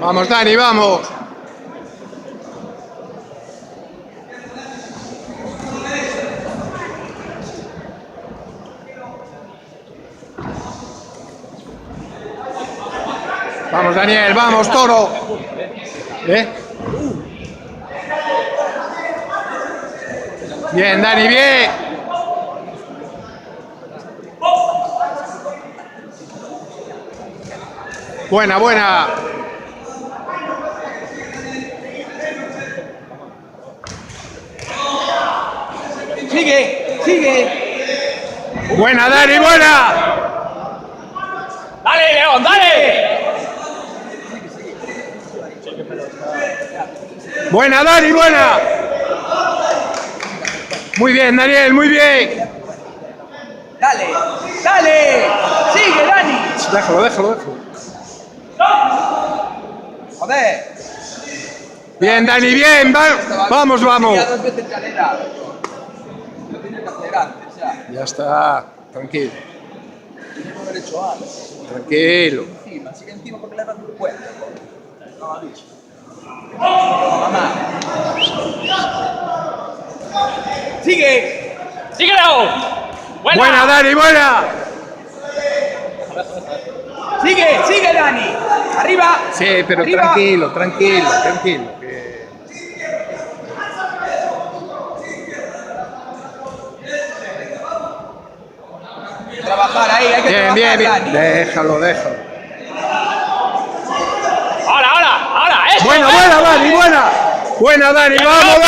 Vamos, Dani, vamos. Vamos, Daniel, vamos, Toro. Bien, Dani, bien. Buena, buena. Sigue, sigue. Buena, Dani, buena. Dale, León, dale. Buena, Dani, buena. Muy bien, Daniel, muy bien. Dale, dale. Sigue, Dani. Déjalo, déjalo, déjalo. Joder. Bien, Dani, bien. Vamos, vamos. Dos veces calera. Lo tiene que hacer antes, ya. Ya está. Tranquilo. Tiene que haber hecho antes. Tranquilo. Sigue encima porque le dan un puente. No, ha dicho. Mamá. Sigue. Sigue, León. Buena, Dani, buena. Sigue, sigue, Dani. Arriba. Sí, pero arriba. tranquilo, tranquilo, tranquilo. Que... Trabajar ahí, hay que Bien, trabajar, bien, bien. Dani. Déjalo, déjalo. Ahora, eso. Buena, buena, Dani, buena. Buena, Dani, vamos, vamos.